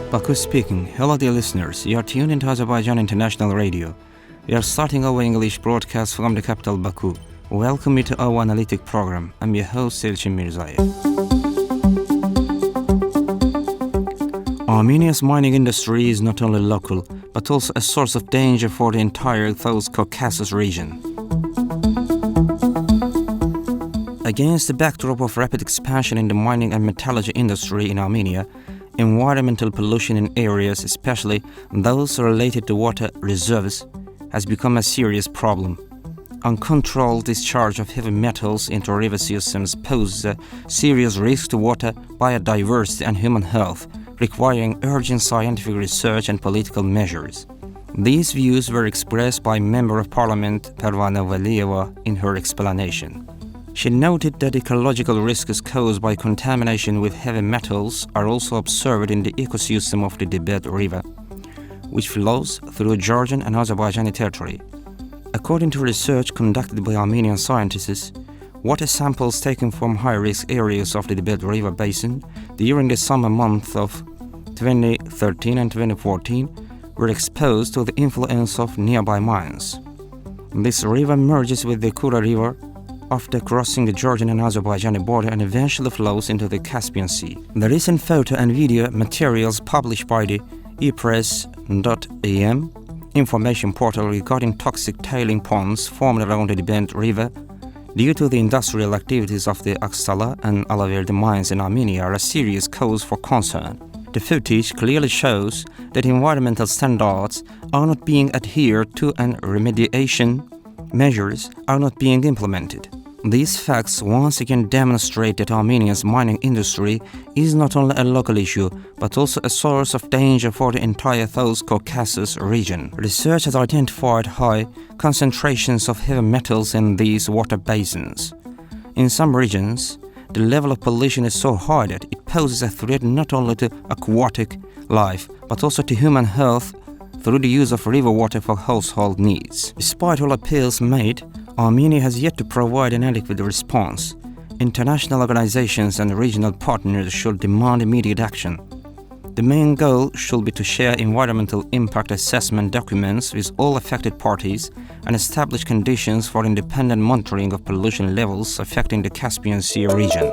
Baku speaking. Hello dear listeners, you are tuned into Azerbaijan International Radio. We are starting our English broadcast from the capital Baku. Welcome you to our analytic program. I'm your host Elçin Mirzayev. Armenia's mining industry is not only local, but also a source of danger for the entire South Caucasus region. Against the backdrop of rapid expansion in the mining and metallurgy industry in Armenia, environmental pollution in areas, especially those related to water reserves, has become a serious problem. Uncontrolled discharge of heavy metals into river systems poses a serious risk to water, biodiversity and human health, requiring urgent scientific research and political measures. These views were expressed by Member of Parliament Pervane Valieva in her explanation. She noted that ecological risks caused by contamination with heavy metals are also observed in the ecosystem of the Dibet River, which flows through Georgian and Azerbaijani territory. According to research conducted by Armenian scientists, water samples taken from high-risk areas of the Dibet River basin during the summer months of 2013 and 2014 were exposed to the influence of nearby mines. This river merges with the Kura River after crossing the Georgian and Azerbaijani border and eventually flows into the Caspian Sea. The recent photo and video materials published by the epress.am information portal regarding toxic tailing ponds formed around the Dibet River due to the industrial activities of the Aksala and Alaverde mines in Armenia are a serious cause for concern. The footage clearly shows that environmental standards are not being adhered to and remediation measures are not being implemented. These facts once again demonstrate that Armenia's mining industry is not only a local issue, but also a source of danger for the entire South Caucasus region. Research has identified high concentrations of heavy metals in these water basins. In some regions, the level of pollution is so high that it poses a threat not only to aquatic life, but also to human health through the use of river water for household needs. Despite all appeals made, Armenia has yet to provide an adequate response. International organizations and regional partners should demand immediate action. The main goal should be to share environmental impact assessment documents with all affected parties and establish conditions for independent monitoring of pollution levels affecting the Caspian Sea region.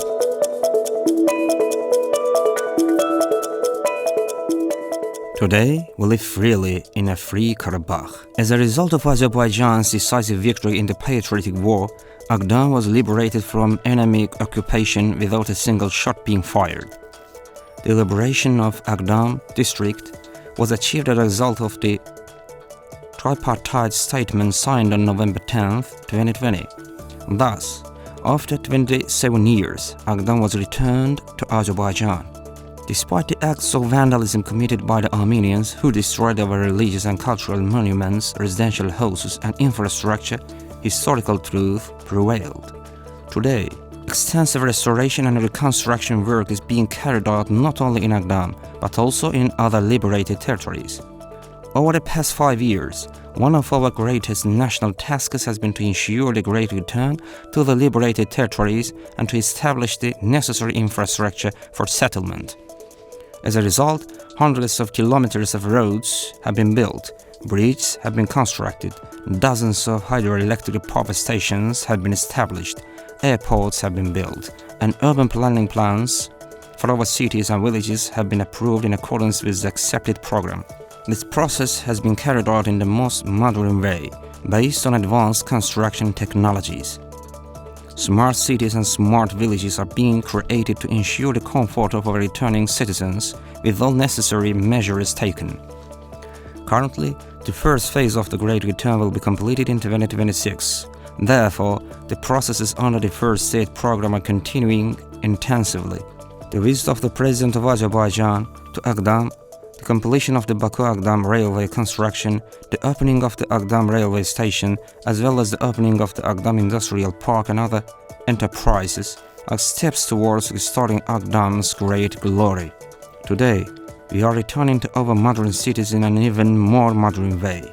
Today, we live freely in a free Karabakh. As a result of Azerbaijan's decisive victory in the patriotic war, Agdam was liberated from enemy occupation without a single shot being fired. The liberation of Agdam district was achieved as a result of the tripartite statement signed on November 10, 2020. Thus, after 27 years, Agdam was returned to Azerbaijan. Despite the acts of vandalism committed by the Armenians who destroyed our religious and cultural monuments, residential houses and infrastructure, historical truth prevailed. Today, extensive restoration and reconstruction work is being carried out not only in Agdam, but also in other liberated territories. Over the past 5 years, one of our greatest national tasks has been to ensure the great return to the liberated territories and to establish the necessary infrastructure for settlement. As a result, hundreds of kilometers of roads have been built, bridges have been constructed, dozens of hydroelectric power stations have been established, airports have been built, and urban planning plans for our cities and villages have been approved in accordance with the accepted program. This process has been carried out in the most modern way, based on advanced construction technologies. Smart cities and smart villages are being created to ensure the comfort of our returning citizens with all necessary measures taken. Currently, the first phase of the Great Return will be completed in 2026. Therefore, the processes under the first state program are continuing intensively. The visit of the President of Azerbaijan to Agdam, the completion of the Baku-Agdam railway construction, the opening of the Agdam railway station, as well as the opening of the Agdam Industrial Park and other enterprises are steps towards restoring Agdam's great glory. Today, we are returning to our modern cities in an even more modern way.